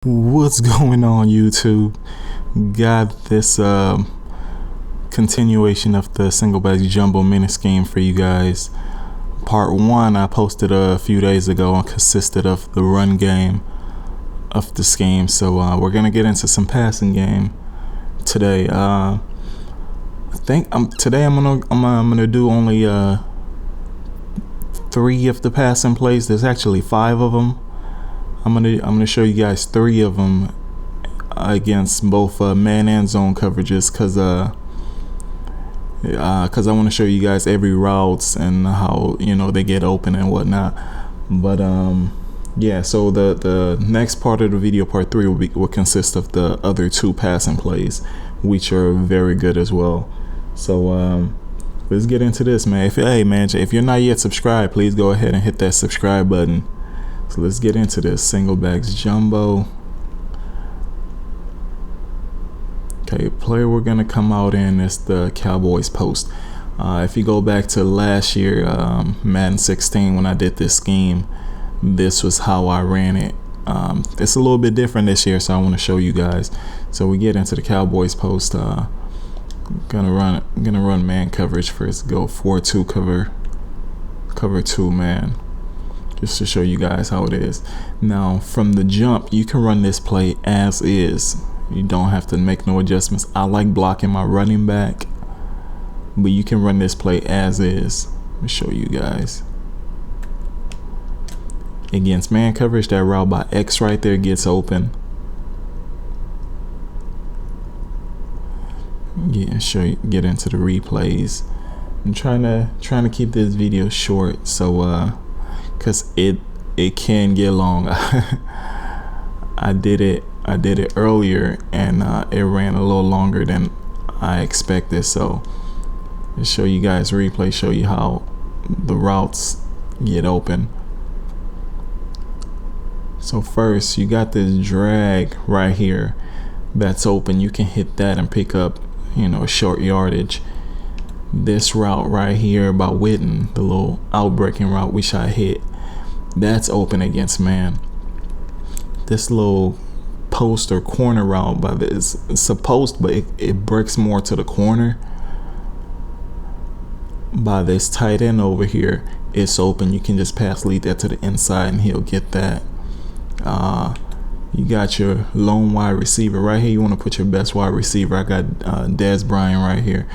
What's going on, YouTube? Got this continuation of the Singleback jumbo mini scheme for you guys. Part 1 I posted a few days ago and consisted of the run game of the scheme. So we're gonna get into some passing game today. I think today I'm gonna do only 3 of the passing plays. There's actually 5 of them. I'm gonna show you guys 3 of them against both man and zone coverages, cause I want to show you guys every routes and how they get open and whatnot. But yeah, so the next part of the video, part 3, will consist of the other 2 passing plays, which are very good as well. So let's get into this, man. If you're not yet subscribed, please go ahead and hit that subscribe button. So let's get into this Singlebacks jumbo. Okay, player we're gonna come out in is the Cowboys Post. If you go back to last year, Madden 16, when I did this scheme, this was how I ran it. It's a little bit different this year, so I want to show you guys. So we get into the Cowboys Post. Gonna run man coverage first. Go 4-2 cover 2 man, just to show you guys how it is. Now from the jump, you can run this play as is. You don't have to make no adjustments. I like blocking my running back, but you can run this play as is. Let me show you guys. Against man coverage, that route by X right there gets open. Yeah, get into the replays. I'm trying to keep this video short, so cause it can get long. I did it earlier and it ran a little longer than I expected. So to show you guys replay, show you how the routes get open. So first, you got this drag right here that's open. You can hit that and pick up a short yardage. This route right here by Witten, the little outbreaking route which I hit, that's open against man. This little post or corner route by this, it's supposed, but it breaks more to the corner. By this tight end over here, it's open. You can just lead that to the inside and he'll get that. You got your lone wide receiver right here. You want to put your best wide receiver. I got Dez Bryant right here.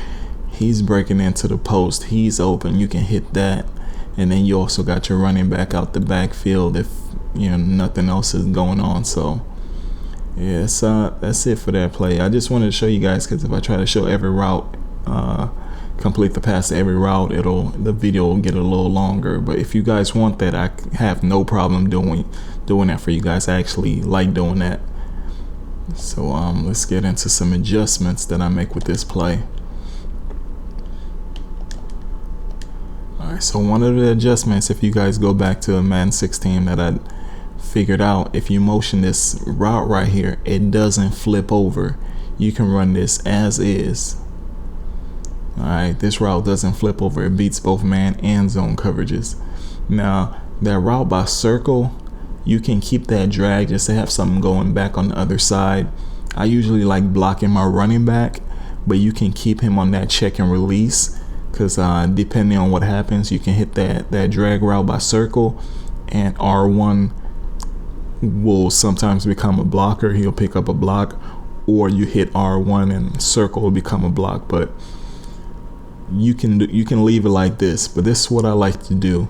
He's breaking into the post. He's open. You can hit that. And then you also got your running back out the backfield if nothing else is going on. So yeah, that's it for that play. I just wanted to show you guys, because if I try to show every route, complete the pass to every route, the video will get a little longer. But if you guys want that, I have no problem doing that for you guys. I actually like doing that. So let's get into some adjustments that I make with this play. Alright, so one of the adjustments, if you guys go back to Madden 16, that I figured out, if you motion this route right here, it doesn't flip over. You can run this as is. Alright, this route doesn't flip over. It beats both man and zone coverages. Now that route by circle, you can keep that drag just to have something going back on the other side. I usually like blocking my running back, but you can keep him on that check and release, because depending on what happens, you can hit that drag route by circle, and R1 will sometimes become a blocker. He'll pick up a block, or you hit R1 and circle will become a block. But you can leave it like this. But this is what I like to do.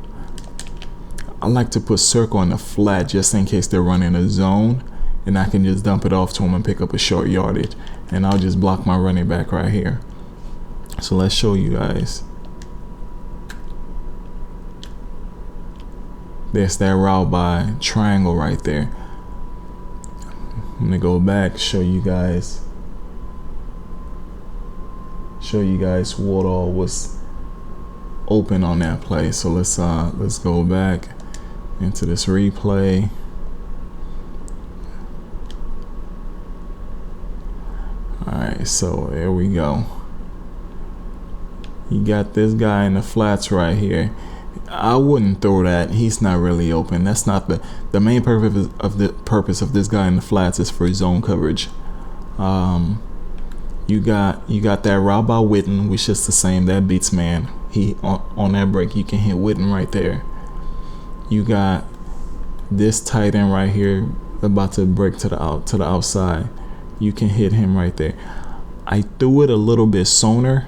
I like to put circle in the flat just in case they're running a zone, and I can just dump it off to them and pick up a short yardage, and I'll just block my running back right here. So let's show you guys. There's that route by triangle right there. I'm gonna go back, show you guys what all was open on that play. So let's go back into this replay. Alright, so there we go. You got this guy in the flats right here, I wouldn't throw that. He's not really open. That's not the main purpose of this guy in the flats is for zone coverage. You got that route by Witten, which is the same. That beats man. He on that break, you can hit Witten right there. You got this tight end right here about to break to the outside. You can hit him right there. I threw it a little bit sooner,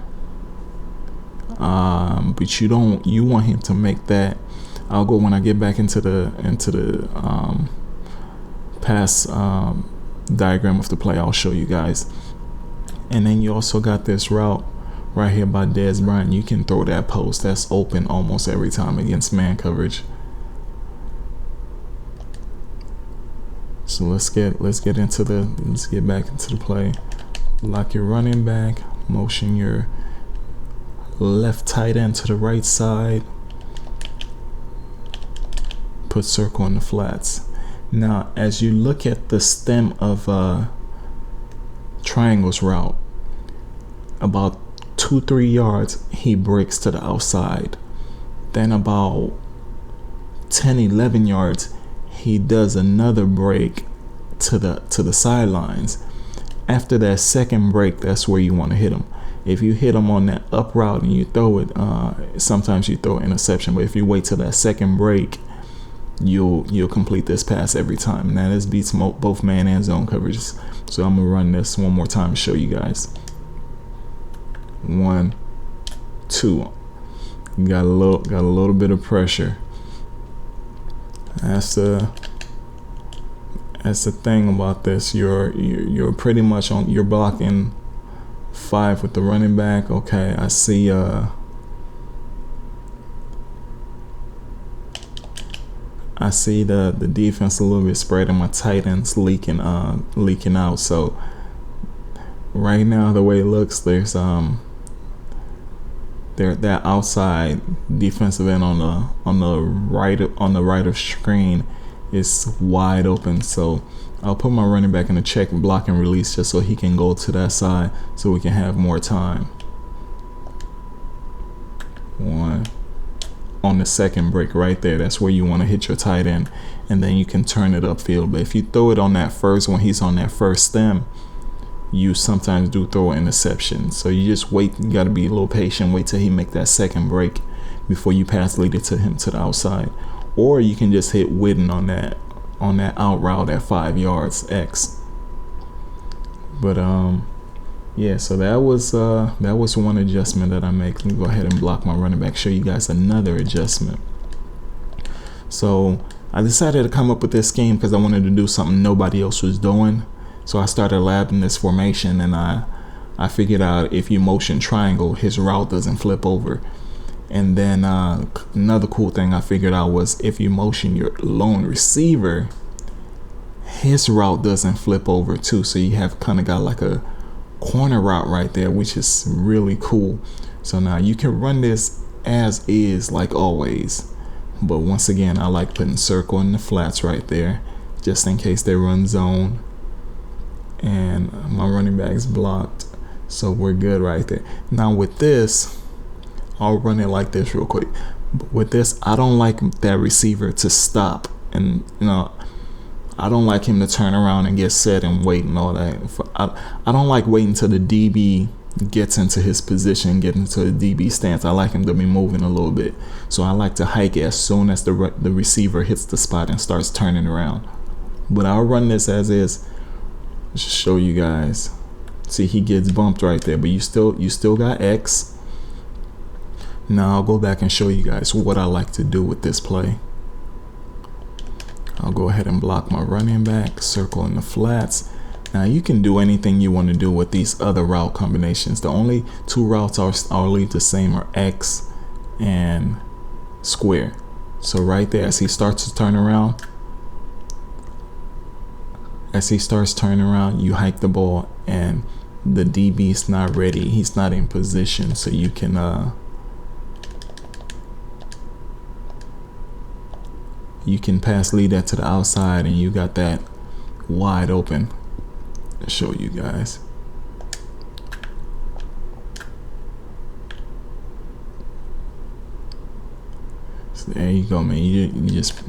but you want him to make that. I'll go when I get back into the pass diagram of the play. I'll show you guys. And then you also got this route right here by Dez Bryant. You can throw that post. That's open almost every time against man coverage. So let's get back into the play. Lock your running back, motion your left tight end to the right side, put circle in the flats. Now as you look at the stem of Triangle's route, about 2-3 yards he breaks to the outside, then about 10-11 yards he does another break to the sidelines. After that second break, that's where you want to hit him. If you hit him on that up route and you throw it, sometimes you throw an interception, but if you wait till that second break, you'll complete this pass every time. Now this beats both man and zone coverages. So I'm gonna run this one more time to show you guys. 1, 2. Got a little bit of pressure. That's the thing about this. You're pretty much on. You're blocking 5 with the running back. Okay, I see. I see the defense a little bit spread and my tight ends leaking out. So right now the way it looks, there's that outside defensive end on the right of screen is wide open. So I'll put my running back in a check block and release just so he can go to that side so we can have more time. 1. On the second break right there, that's where you want to hit your tight end, and then you can turn it upfield. But if you throw it on that first, when he's on that first stem, you sometimes do throw an interception. So you just wait. You got to be a little patient. Wait till he make that second break before you pass lead it to him to the outside. Or you can just hit Witten on that out route at 5 yards X. But yeah, so that was one adjustment that I make. Let me go ahead and block my running back, show you guys another adjustment. So I decided to come up with this scheme because I wanted to do something nobody else was doing. So I started labbing this formation, and I figured out if you motion triangle, his route doesn't flip over. And then another cool thing I figured out was if you motion your lone receiver, his route doesn't flip over too. So you have kind of got like a corner route right there, which is really cool. So now you can run this as is like always, but once again I like putting circle in the flats right there just in case they run zone, and my running back's blocked, so we're good right there. Now with this, I'll run it like this real quick. But with this, I don't like that receiver to stop, and I don't like him to turn around and get set and wait and all that. I don't like waiting until the DB gets into his position, get into the DB stance. I like him to be moving a little bit. So I like to hike it as soon as the receiver hits the spot and starts turning around. But I'll run this as is. Just show you guys. See, he gets bumped right there, but you still got X. Now I'll go back and show you guys what I like to do with this play. I'll go ahead and block my running back, circle in the flats. Now you can do anything you want to do with these other route combinations. The only 2 routes I'll leave the same are X and square. So right there, as he starts to turn around, you hike the ball and the DB's not ready. He's not in position, so you can pass lead that to the outside, and you got that wide open. I'll show you guys. There you go, man. You just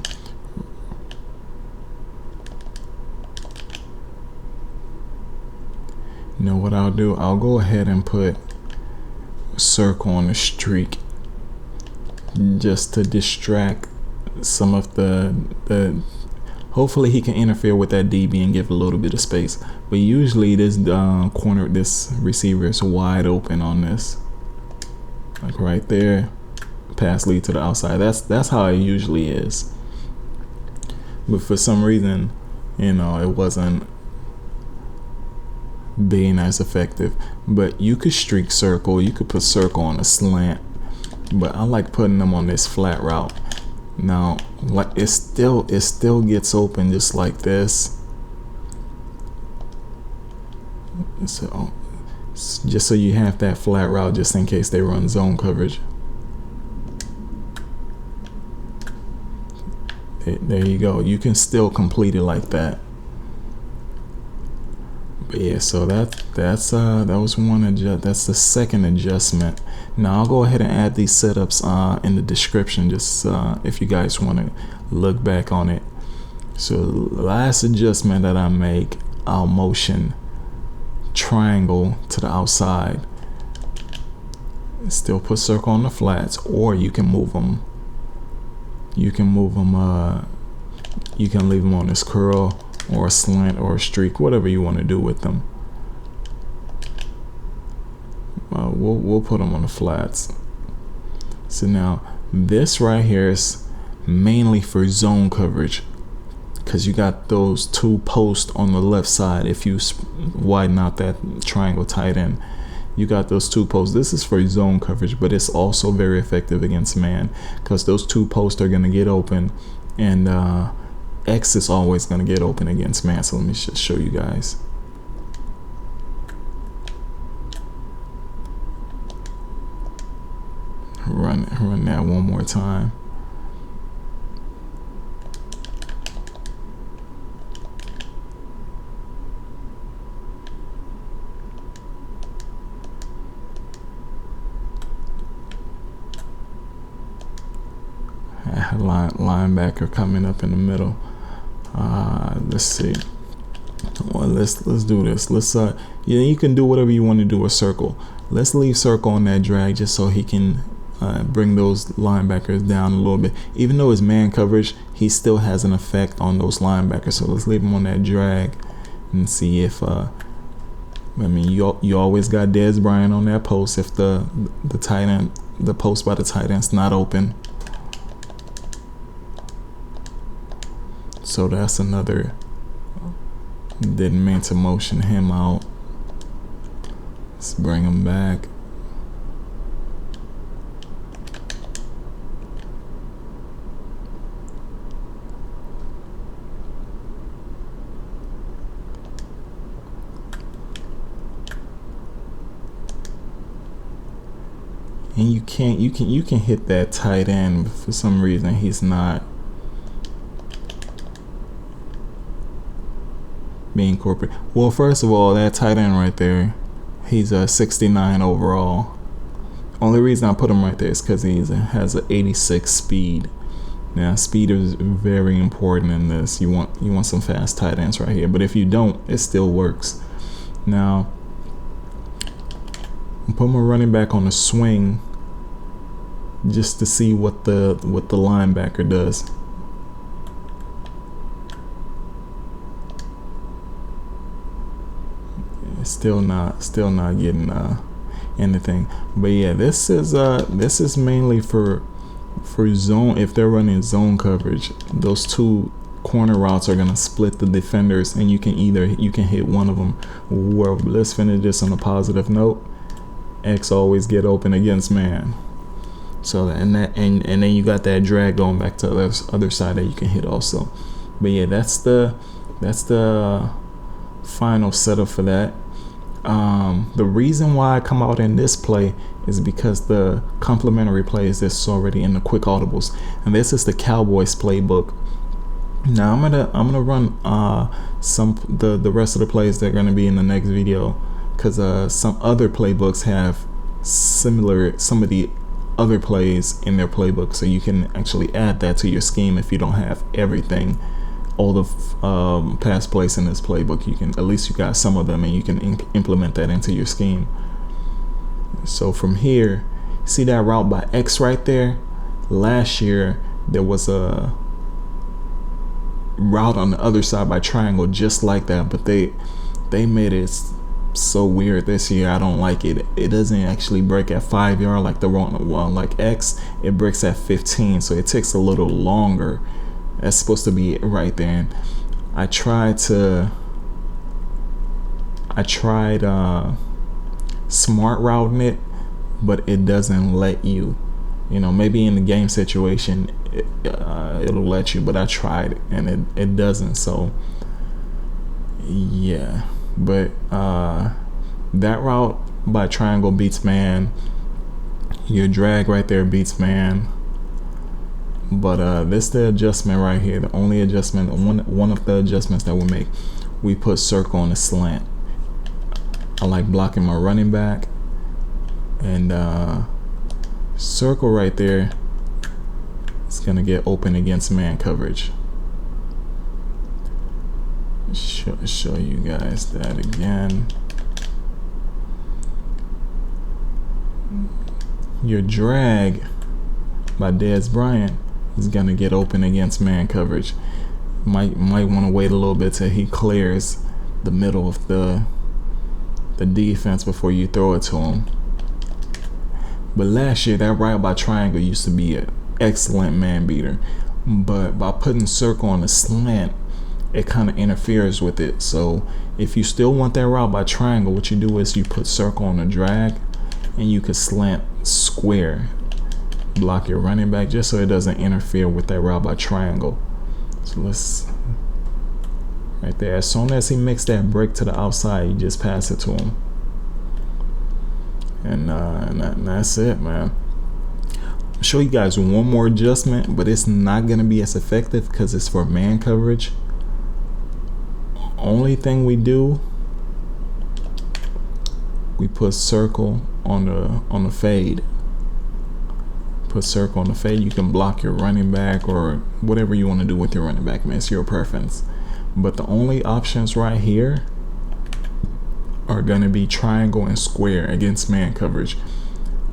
you know what I'll do? I'll go ahead and put a circle on the streak just to distract some of the hopefully he can interfere with that DB and give a little bit of space. But usually this this receiver is wide open on this, like right there. Pass lead to the outside. That's how it usually is. But for some reason, you know, it wasn't being as effective. But you could streak circle, you could put circle on a slant, but I like putting them on this flat route. Now, like it still gets open just like this. So just so you have that flat route just in case they run zone coverage. There you go. You can still complete it like that. But yeah, so that was that's the second adjustment. Now I'll go ahead and add these setups in the description, just if you guys want to look back on it. So last adjustment that I make, I'll motion triangle to the outside. Still put circle on the flats, or you can move them. You can move them. You can leave them on this curl or a slant or a streak, whatever you want to do with them. We'll put them on the flats. So now this right here is mainly for zone coverage, because you got those two posts on the left side. If you widen out that triangle tight end, you got those two posts. This is for zone coverage, but it's also very effective against man, because those two posts are going to get open, and X is always going to get open against man. So let me just show you guys. Run that one more time. Linebacker coming up in the middle. Let's see. Well, let's do this. Let's yeah, you can do whatever you want to do with circle. Let's leave circle on that drag just so he can bring those linebackers down a little bit. Even though it's man coverage, he still has an effect on those linebackers. So let's leave him on that drag and see if I mean, you always got Dez Bryant on that post if the tight end, the post by the tight end's not open. So that's another. Didn't mean to motion him out. Let's bring him back. And you can hit that tight end, but for some reason he's not being corporate. Well, first of all, that tight end right there, he's a 69 overall. Only reason I put him right there is because he has an 86 speed. Now, speed is very important in this. You want some fast tight ends right here, but if you don't, it still works. Now, I'm putting my running back on the swing just to see what the linebacker does. Still not getting anything. But yeah, this is mainly for zone. If they're running zone coverage, those two corner routes are gonna split the defenders, and you can hit one of them. Well, let's finish this on a positive note. X always get open against man. So and then you got that drag going back to the other side that you can hit also. But yeah, that's the final setup for that. The reason why I come out in this play is because the complementary play is this already in the quick audibles, and this is the Cowboys playbook. Now I'm gonna run the rest of the plays that are gonna be in the next video, because some other playbooks have some of the other plays in their playbook, so you can actually add that to your scheme. If you don't have everything, all the past plays in this playbook, you can, at least you got some of them, and you can implement that into your scheme. So from here, see that route by X right there? Last year there was a route on the other side by triangle just like that, but they made it so weird this year. I don't like it. It doesn't actually break at 5 yard like the wrong one, like X. It breaks at 15, so it takes a little longer. That's supposed to be it right there. And I tried smart routing it, but it doesn't let you. You know, maybe in the game situation it'll let you, but I tried it and it doesn't. So yeah, but that route by triangle beats man. Your drag right there beats man. But this the adjustment right here. The only adjustment, one of the adjustments that we make, we put circle on the slant. I like blocking my running back, and circle right there is gonna get open against man coverage. Show you guys that again. Your drag by Dez Bryant is gonna get open against man coverage. Might want to wait a little bit till he clears the middle of the defense before you throw it to him. But last year that route by triangle used to be an excellent man beater, but by putting circle on the slant, it kind of interferes with it. So if you still want that route by triangle, what you do is you put circle on the drag, and you could slant square, block your running back, just so it doesn't interfere with that route by triangle. So let's, right there, as soon as he makes that break to the outside, you just pass it to him, and that's it, man. I'll show you guys one more adjustment, but it's not gonna be as effective because it's for man coverage. Only thing we do, we put circle on the fade. Put circle on the fade. You can block your running back or whatever you want to do with your running back, man. It's your preference. But the only options right here are gonna be triangle and square against man coverage.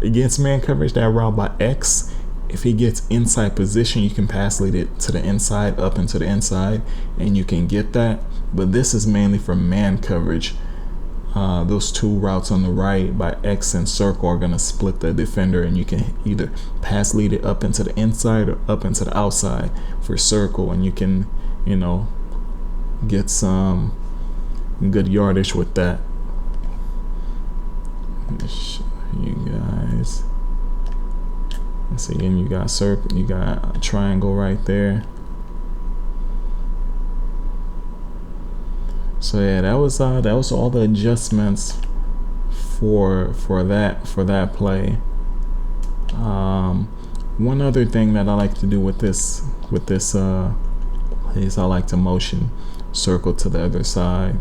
Against man coverage, that route by X, if he gets inside position, you can pass lead it to the inside, up into the inside, and you can get that. But this is mainly for man coverage. Those two routes on the right by X and circle are gonna split the defender, and you can either pass lead it up into the inside or up into the outside for circle, and you can, you know, get some good yardage with that. Let me show you guys. So again, you got circle, you got a triangle right there. So yeah, that was all the adjustments for that play. One other thing that I like to do with this is I like to motion circle to the other side,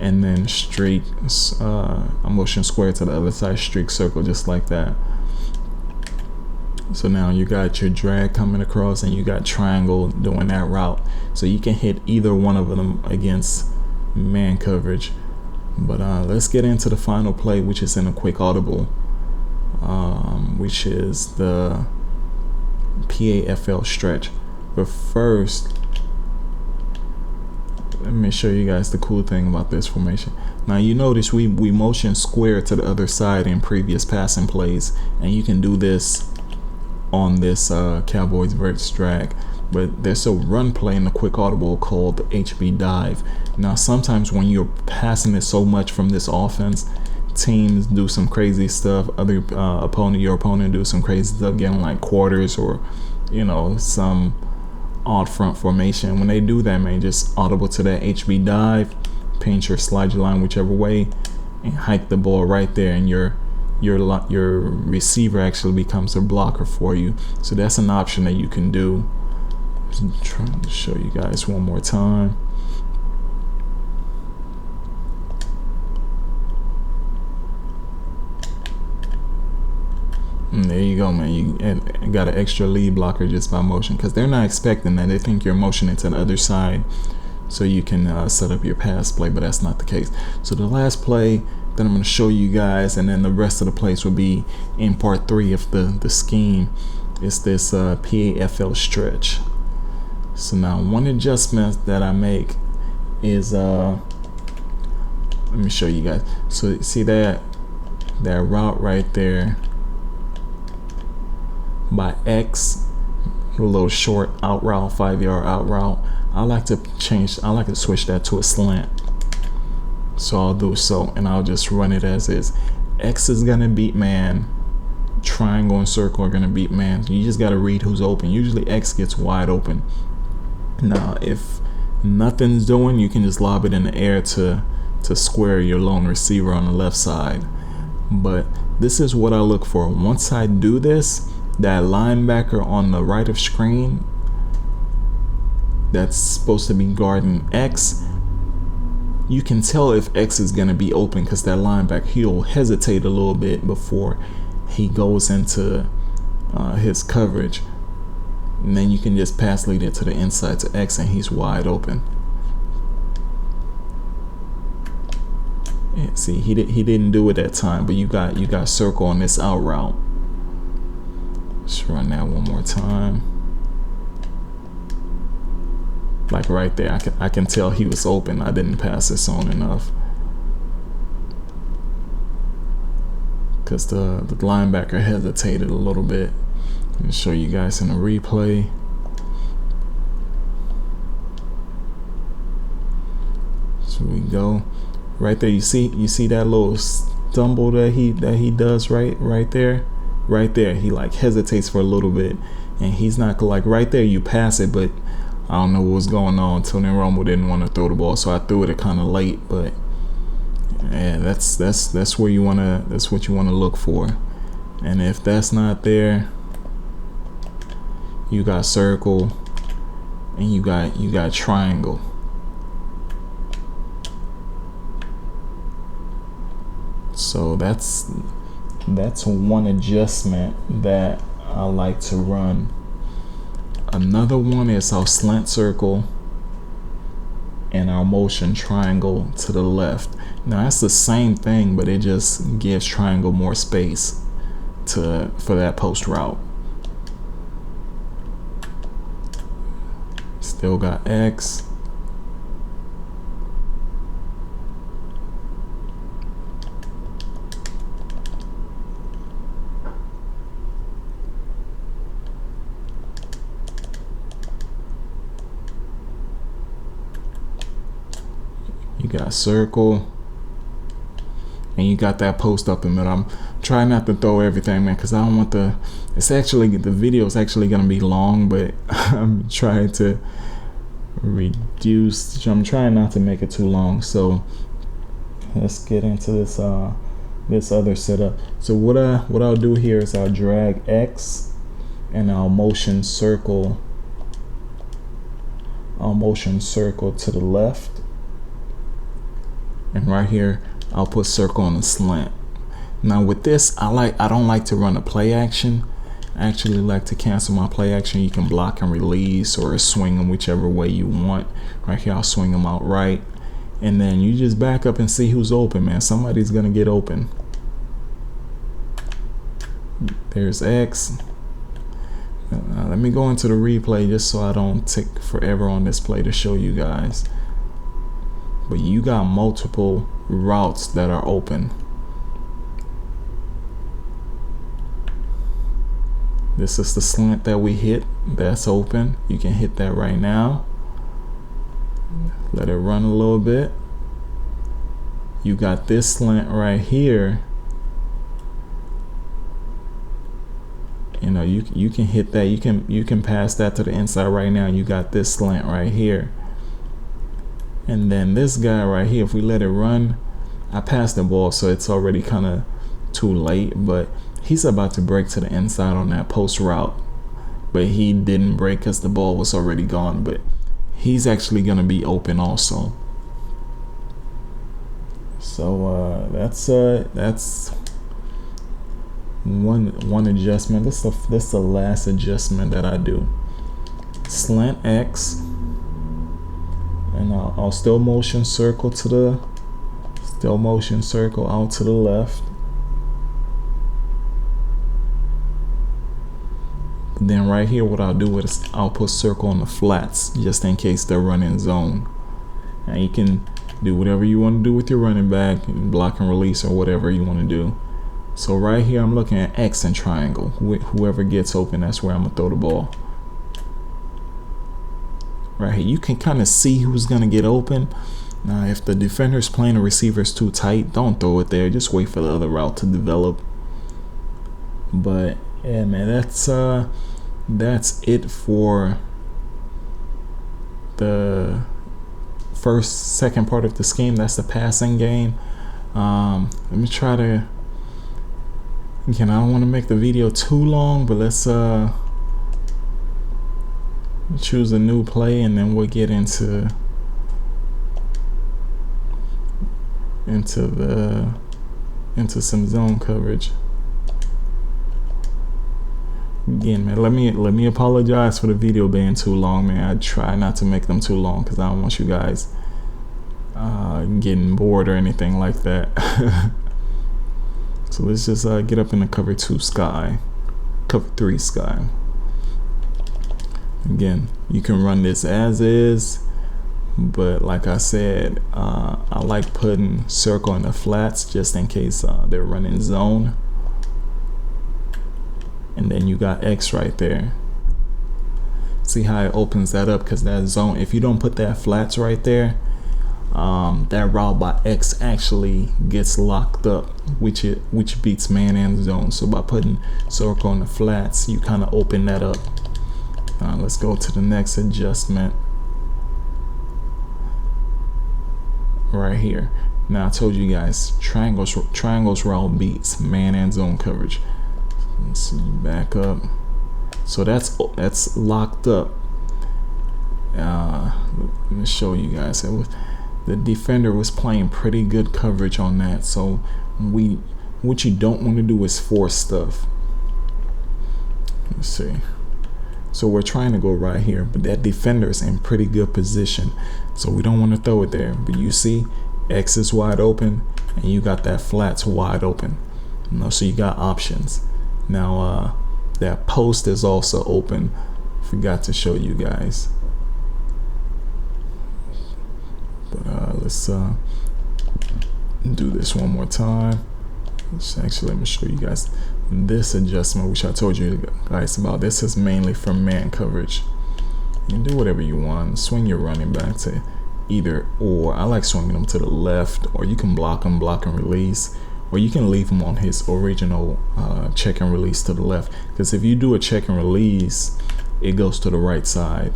and then streak, motion square to the other side, streak circle, just like that. So now you got your drag coming across, and you got triangle doing that route. So you can hit either one of them against man coverage. But let's get into the final play, which is in a quick audible, which is the PAFL stretch. But first, let me show you guys the cool thing about this formation. Now you notice we motion square to the other side in previous passing plays, and you can do this on this Cowboys Verts drag. But there's a run play in the quick audible called the HB dive. Now sometimes when you're passing it so much from this offense, teams do some crazy stuff. Other your opponent do some crazy stuff, getting like quarters or, you know, some odd front formation. When they do that, man, just audible to that HB dive, paint your slide your line whichever way, and hike the ball right there, and your receiver actually becomes a blocker for you. So that's an option that you can do. I'm trying to show you guys one more time. there you go, man. You got an extra lead blocker just by motion, because they're not expecting that. They think you're motioning to the other side so you can set up your pass play, but that's not the case. So the last play that I'm going to show you guys, and then the rest of the plays will be in part 3 of the scheme, is this PAFL stretch. So now one adjustment that I make is let me show you guys. So see that route right there by X, a little short out route, 5-yard out route. I like to switch that to a slant. So I'll do so, and I'll just run it as is. X is gonna beat man, triangle and circle are gonna beat man. You just gotta read who's open. Usually X gets wide open. Now if nothing's doing, you can just lob it in the air to square your lone receiver on the left side. But this is what I look for. Once I do this, that linebacker on the right of screen that's supposed to be guarding X, you can tell if X is going to be open, because that linebacker, he'll hesitate a little bit before he goes into his coverage, and then you can just pass lead it to the inside to X and he's wide open. Yeah, see, he didn't do it that time, but you got circle on this out route. Let's run that one more time. Like right there, I can tell he was open. I didn't pass this on enough, because the linebacker hesitated a little bit. Let me show you guys in the replay. So we go right there. You see that little stumble that he does right there. He like hesitates for a little bit, and he's not like right there. You pass it, but I don't know what was going on. Tony Romo didn't want to throw the ball, so I threw it kind of late. But yeah, that's where you wanna. That's what you want to look for. And if that's not there, you got circle, and you got triangle. So that's one adjustment that I like to run. Another one is our slant circle and our motion triangle to the left. Now that's the same thing, but it just gives triangle more space for that post route. Still got X. You got circle, and you got that post up in the middle. I'm trying not to throw everything, man, because I don't want the video is actually gonna be long, but I'm trying to reduce. I'm trying not to make it too long. So let's get into this other setup. So what I'll do here is I'll drag X, and I'll motion circle to the left. And right here, I'll put circle on the slant. Now with this, I don't like to run a play action. I actually like to cancel my play action. You can block and release or swing them whichever way you want. Right here, I'll swing them out right. And then you just back up and see who's open, man. Somebody's gonna get open. There's X. Let me go into the replay just so I don't take forever on this play to show you guys. But you got multiple routes that are open. This is the slant that we hit. That's open. You can hit that right now. Let it run a little bit. You got this slant right here. You know, you can hit that. You can pass that to the inside right now. You got this slant right here. And then this guy right here, if we let it run, I passed the ball, so it's already kind of too late, but he's about to break to the inside on that post route, but he didn't break because the ball was already gone. But he's actually going to be open also. So that's one adjustment. This is the last adjustment that I do. Slant X, and I'll still motion circle to the out to the left. Then right here, what I'll do is I'll put circle on the flats just in case they're running zone. And you can do whatever you want to do with your running back, block and release, or whatever you want to do. So right here, I'm looking at X and triangle. Whoever gets open, that's where I'm gonna throw the ball. Right here, you can kind of see who's gonna get open. Now, if the defender's playing the receivers too tight, don't throw it there. Just wait for the other route to develop. But yeah, man, that's it for the second part of the scheme. That's the passing game. Let me try to, again, I don't want to make the video too long, but let's choose a new play, and then we'll get into some zone coverage. Again, man, let me apologize for the video being too long, man. I try not to make them too long because I don't want you guys getting bored or anything like that. So let's just get up in the cover 3 sky. Again, you can run this as is, but like I said, I like putting circle in the flats just in case they're running zone. And then you got X right there. See how it opens that up, because that zone, if you don't put that flats right there, that route by X actually gets locked up, which beats man and zone. So by putting circle on the flats, you kind of open that up. Let's go to the next adjustment right here. Now I told you guys, triangles route beats man and zone coverage. Let's see, back up. So that's locked up. Let me show you guys. The defender was playing pretty good coverage on that. So what you don't want to do is force stuff. Let's see. So we're trying to go right here, but that defender is in pretty good position. So we don't want to throw it there. But you see, X is wide open, and you got that flats wide open. So you got options. Now that post is also open. Forgot to show you guys. But let's do this one more time. Actually, let me show you guys this adjustment, which I told you guys about. This is mainly for man coverage. You can do whatever you want. Swing your running back to either or. I like swinging them to the left, or you can block and release, or you can leave him on his original check and release to the left. Because if you do a check and release, it goes to the right side.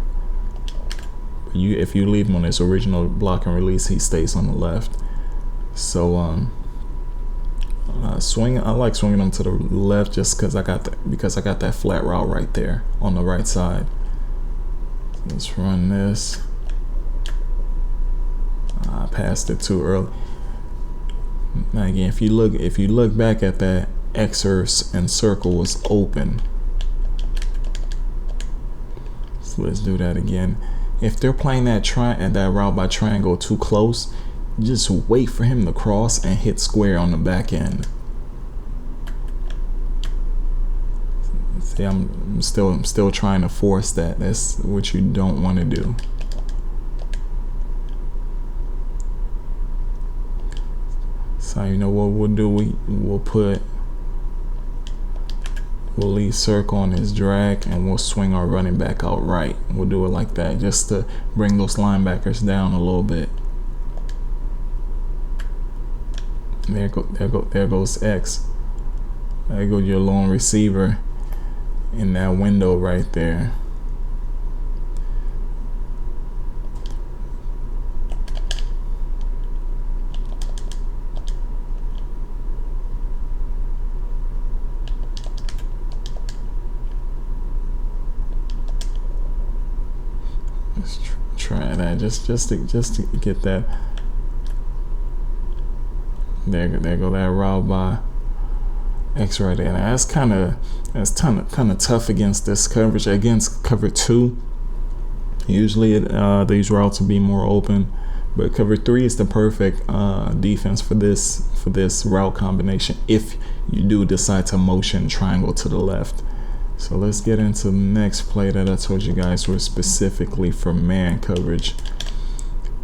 If you leave him on his original block and release, he stays on the left. So I like swinging them to the left just because I got that flat route right there on the right side. Let's run this. I passed it too early. Now again, if you look back at that, Xers and circle was open. So let's do that again. If they're playing that route by triangle too close, just wait for him to cross and hit square on the back end. See, I'm still trying to force that. That's what you don't want to do. So you know what we'll do? We'll leave circle on his drag, and we'll swing our running back out right. We'll do it like that, just to bring those linebackers down a little bit. There goes X. There goes your lone receiver in that window right there. Let's try that just to get that. There go that route by X right there. Now, that's kind of tough against this coverage. Against cover 2, usually these routes will be more open, but cover 3 is the perfect defense for this route combination if you do decide to motion triangle to the left. So let's get into the next play that I told you guys was specifically for man coverage.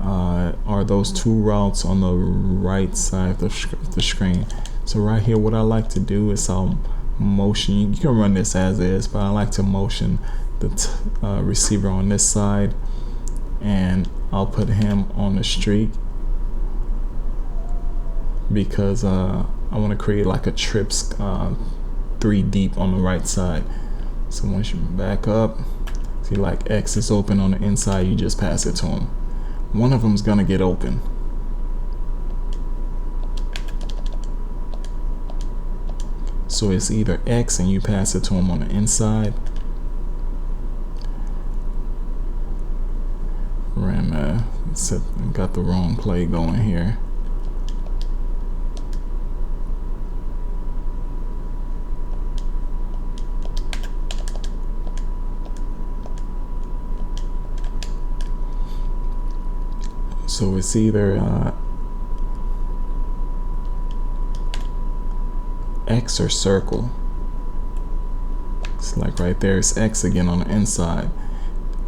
Are those 2 routes on the right side of the screen. So right here, what I like to do is I'll motion. You can run this as is, but I like to motion the receiver on this side, and I'll put him on the streak because I want to create like a trips 3 deep on the right side. So once you back up, see like X is open on the inside, you just pass it to him. One of them's gonna get open. So it's either X and you pass it to him on the inside. Got the wrong play going here. So it's either X or circle. It's like right there, it's X again on the inside.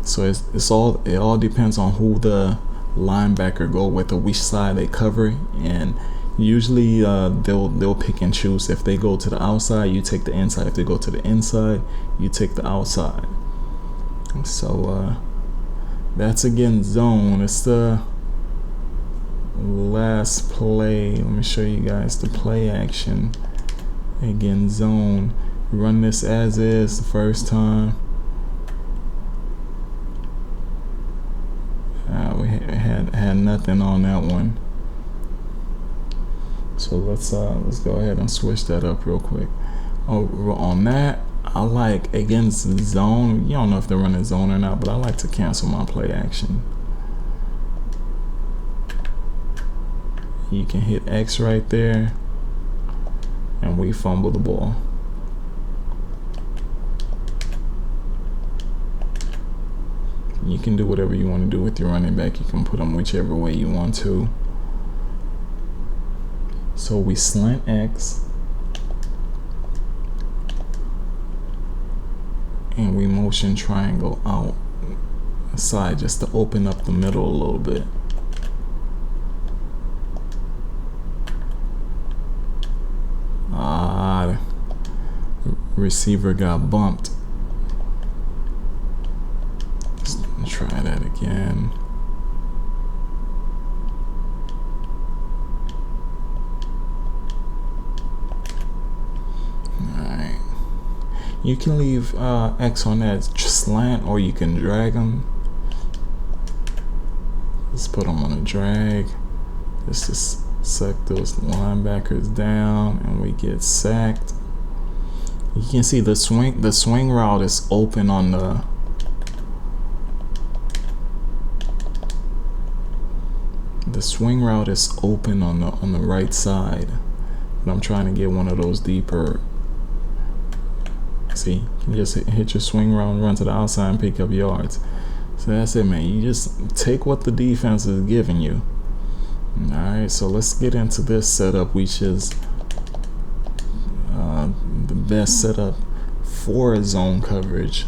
So it all depends on who the linebacker go with or which side they cover, and usually they'll pick and choose. If they go to the outside, you take the inside. If they go to the inside, you take the outside. So that's again zone. It's the last play. Let me show you guys the play action. Again, zone. Run this as is the first time. We had nothing on that one. So let's go ahead and switch that up real quick. On that, I like against zone. You don't know if they're running zone or not, but I like to cancel my play action. You can hit X right there, and we fumble the ball. You can do whatever you want to do with your running back. You can put them whichever way you want to. So we slant X, and we motion triangle out side just to open up the middle a little bit. Receiver got bumped. Let's try that again. Alright. You can leave X on that slant, or you can drag them. Let's put them on a drag. Let's just suck those linebackers down, and we get sacked. You can see the swing route is open on the swing route is open on the right side, but I'm trying to get one of those deeper. See, you can just hit your swing route and run to the outside and pick up yards. So that's it, man. You just take what the defense is giving you. Alright, so let's get into this setup, which is the best setup for zone coverage.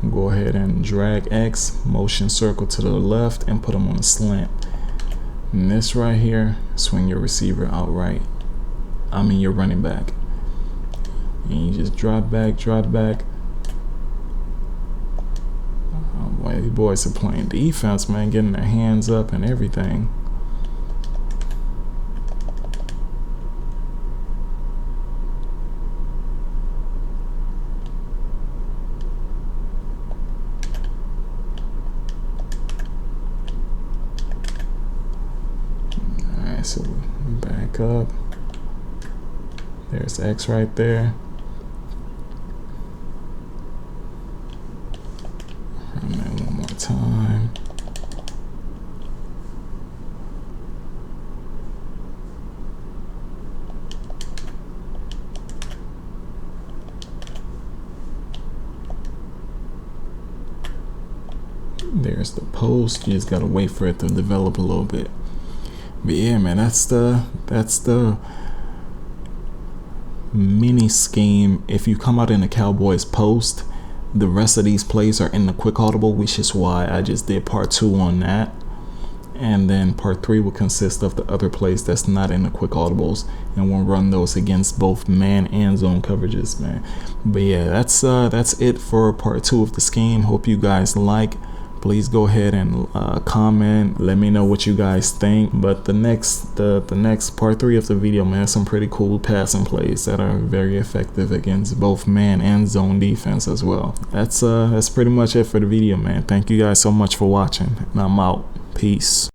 Go ahead and drag X, motion circle to the left, and put them on a slant. And this right here, swing your receiver outright. I mean your running back. And you just drop back. Oh boy, these boys are playing defense, man, getting their hands up and everything. Alright, so we back up. There's X right there. Run that one more time. There's the post. You just gotta wait for it to develop a little bit. But yeah, man, that's the mini scheme. If you come out in the Cowboys post, the rest of these plays are in the quick audible, which is why I just did part 2 on that. And then part 3 will consist of the other plays that's not in the quick audibles, and we'll run those against both man and zone coverages, man. But yeah, that's it for part 2 of the scheme. Hope you guys like. Please go ahead and comment, let me know what you guys think. But the next part 3 of the video, man, some pretty cool passing plays that are very effective against both man and zone defense as well. That's pretty much it for the video, man. Thank you guys so much for watching, and I'm out. Peace.